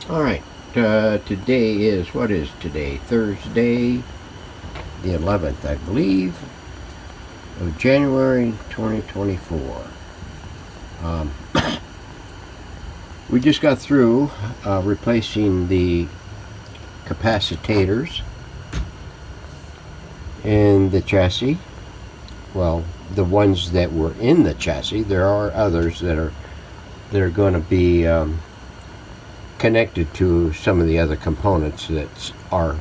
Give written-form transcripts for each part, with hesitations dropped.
Alright, today is, what is today? Thursday, the 11th, I believe, of January 2024. Um, we just got through replacing the capacitors in the chassis. Well, the ones that were in the chassis. There are others that are going to be connected to some of the other components that are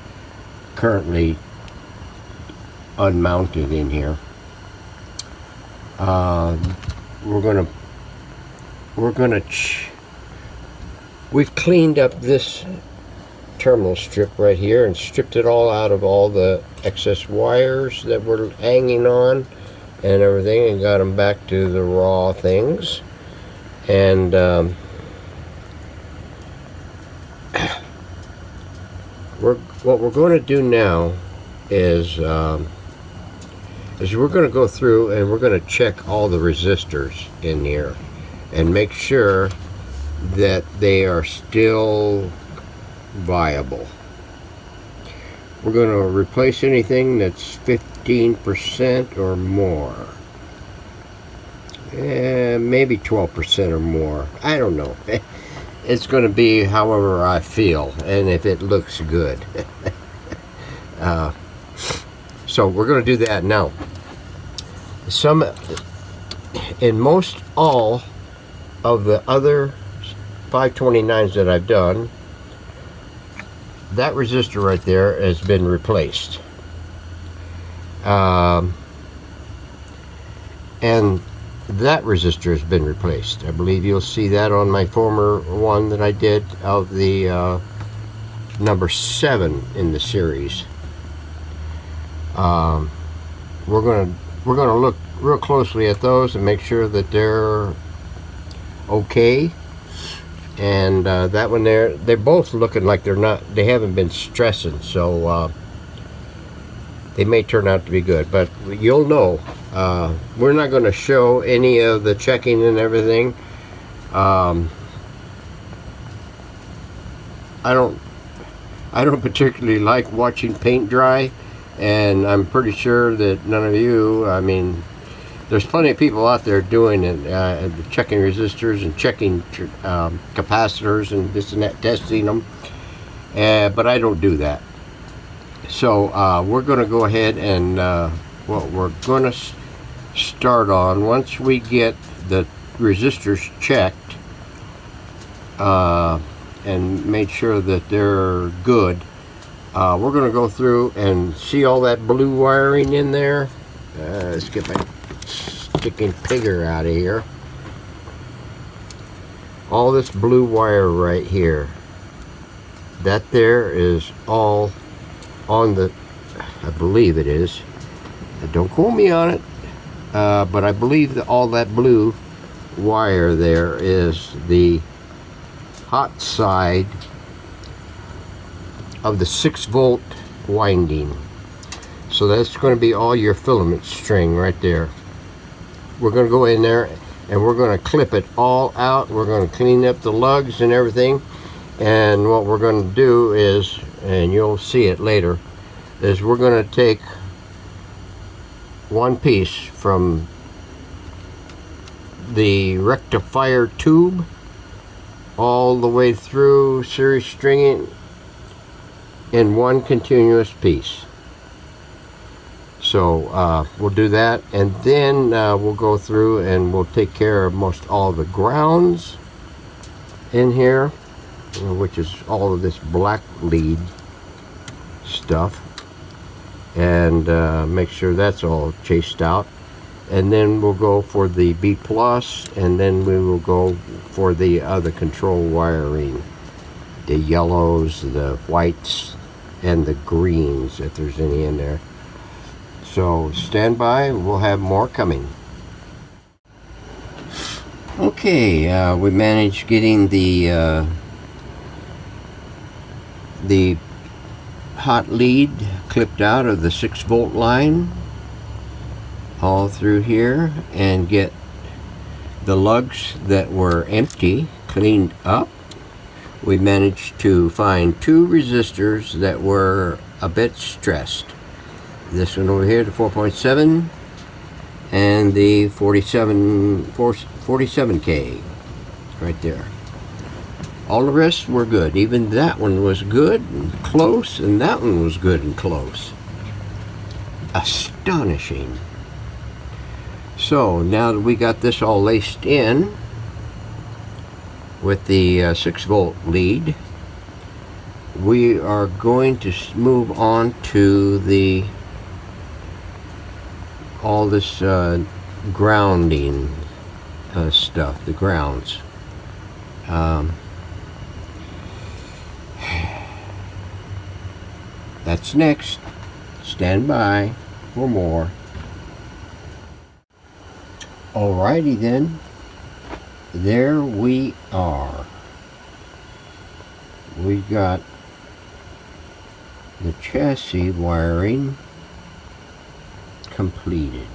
currently unmounted in here. We've cleaned up this terminal strip right here and stripped it all out of all the excess wires that were hanging on and everything, and got them back to the raw things. And what we're going to do now is we're going to go through and we're going to check all the resistors in here and make sure that they are still viable. We're going to replace anything that's 15% or more. Maybe 12% or more. I don't know. It's going to be however I feel and if it looks good. So we're going to do that now. In most all of the other 529s that I've done, that resistor right there has been replaced. And that resistor has been replaced. I believe you'll see that on my former one that I did of the number 7 in the series. We're gonna look real closely at those and make sure that they're okay. And that one there, they're both looking like they haven't been stressing, so they may turn out to be good. But you'll know. We're not going to show any of the checking and everything. I don't particularly like watching paint dry, and I'm pretty sure that none of you, I mean, there's plenty of people out there doing it, checking resistors and checking capacitors and this and that, testing them, but I don't do that. So we're going to go ahead and what we're going to start on, once we get the resistors checked and made sure that they're good, we're going to go through and see all that blue wiring in there. Let's get my sticking figure out of here. All this blue wire right here, that there is all on the, I believe it is, don't quote me on it, but I believe that all that blue wire there is the hot side of the 6-volt winding. So that's going to be all your filament string right there. We're going to go in there and we're going to clip it all out. We're going to clean up the lugs and everything. And what we're going to do is, and you'll see it later, is we're going to take one piece from the rectifier tube all the way through, series stringing in one continuous piece. So we'll do that, and then we'll go through and we'll take care of most all the grounds in here, which is all of this black lead stuff, and make sure that's all chased out. And then we'll go for the B+, and then we will go for the other control wiring, the yellows, the whites, and the greens, if there's any in there. So stand by, we'll have more coming. Okay, we managed getting the hot lead clipped out of the 6-volt line all through here, and get the lugs that were empty cleaned up. we managed to find two resistors that were a bit stressed. This one over here, the 4.7, and the 47K, right there. All the rest were good. Even that one was good and close, and that one was good and close. Astonishing. So now that we got this all laced in with the 6-volt lead, we are going to move on to the all this grounding stuff, the grounds. That's next. Stand by for more. Alrighty then. There we are. We got the chassis wiring completed.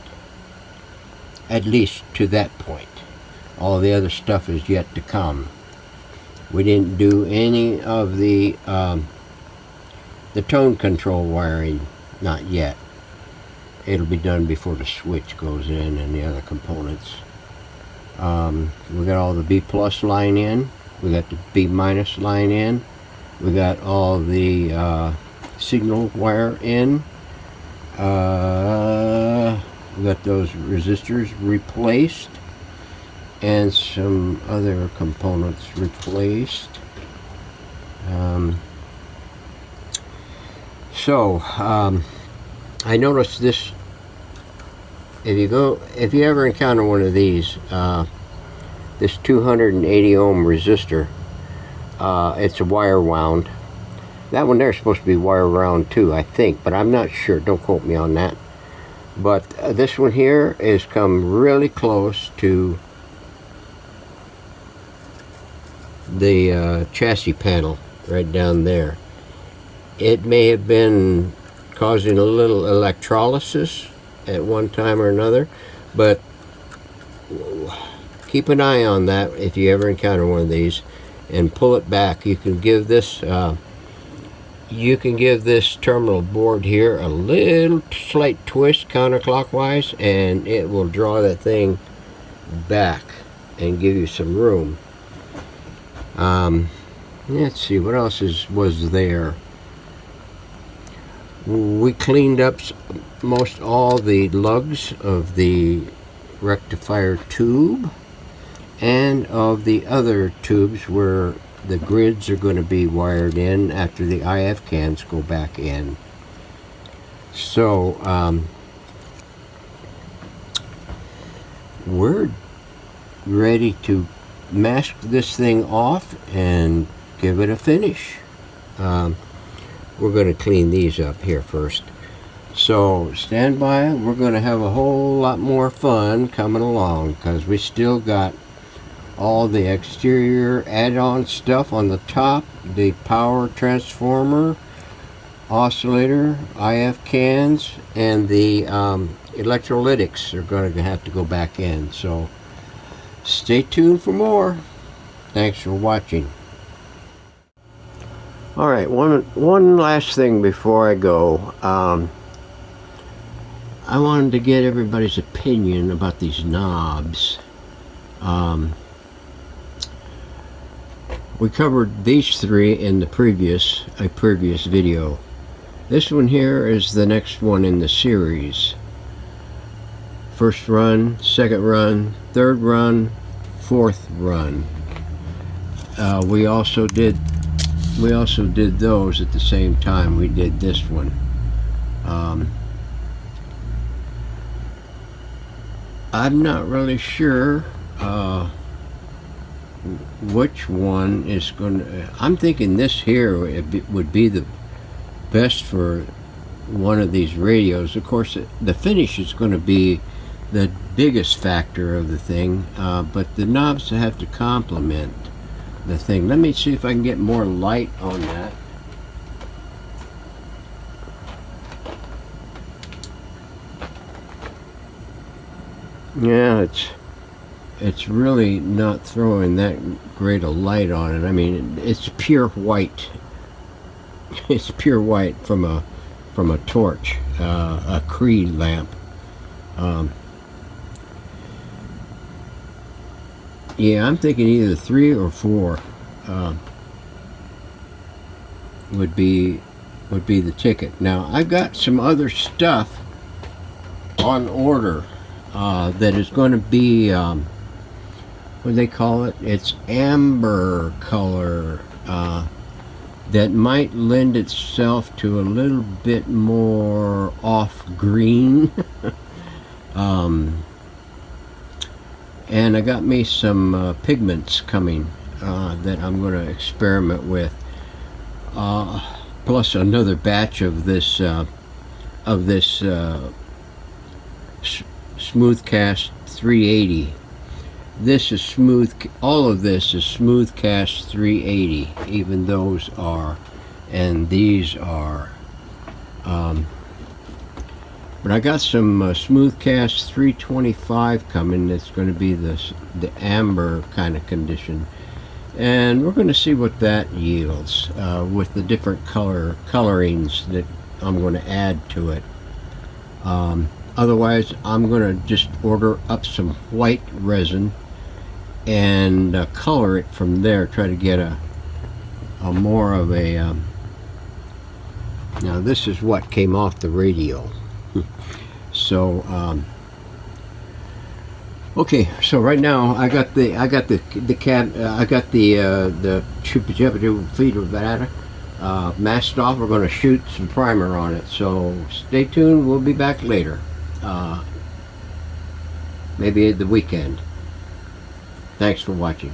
At least to that point. All the other stuff is yet to come. We didn't do any of the tone control wiring, not yet. It'll be done before the switch goes in and the other components. We got all the B plus line in. We got the B minus line in. We got all the signal wire in. We got those resistors replaced and some other components replaced. I noticed this. If you ever encounter one of these, this 280 ohm resistor, it's a wire wound. That one there is supposed to be wire wound too, I think, but I'm not sure. Don't quote me on that. But this one here has come really close to the chassis panel right down there. It may have been causing a little electrolysis at one time or another, but keep an eye on that if you ever encounter one of these, and pull it back. You can give this terminal board here a little slight twist counterclockwise, and it will draw that thing back and give you some room. Let's see what else was there. We cleaned up most all the lugs of the rectifier tube and of the other tubes where the grids are going to be wired in after the IF cans go back in. So we're ready to mask this thing off and give it a finish. We're going to clean these up here first. So stand by. We're going to have a whole lot more fun coming along, because we still got all the exterior add-on stuff on the top, the power transformer, oscillator, IF cans, and the electrolytics are going to have to go back in. So stay tuned for more. Thanks for watching. Alright, one last thing before I go. I wanted to get everybody's opinion about these knobs. We covered these three in a previous video. This one here is the next one in the series. First run, second run, third run, fourth run. We also did those at the same time we did this one. I'm not really sure which one is going to... I'm thinking this here would be the best for one of these radios. Of course, the finish is going to be the biggest factor of the thing, but the knobs have to complement the thing. Let me see if I can get more light on that. Yeah, it's really not throwing that great a light on it. I mean, it's pure white. It's pure white from a torch, a Creed lamp. Yeah, I'm thinking either 3 or 4 would be the ticket. Now I've got some other stuff on order that is going to be what do they call it? It's amber color. That might lend itself to a little bit more off green. And I got me some pigments coming that I'm going to experiment with. Plus another batch of this smooth cast 380. This is smooth. All of this is smooth cast 380. Even those are, and these are. But I got some smooth cast 325 coming. That's going to be the amber kind of condition, and we're going to see what that yields with the different colorings that I'm going to add to it. Otherwise, I'm going to just order up some white resin and color it from there. Try to get a more of a. Now this is what came off the radio. So okay, so right now I got the masked off. We're going to shoot some primer on it, so stay tuned. We'll be back later, maybe at the weekend. Thanks for watching.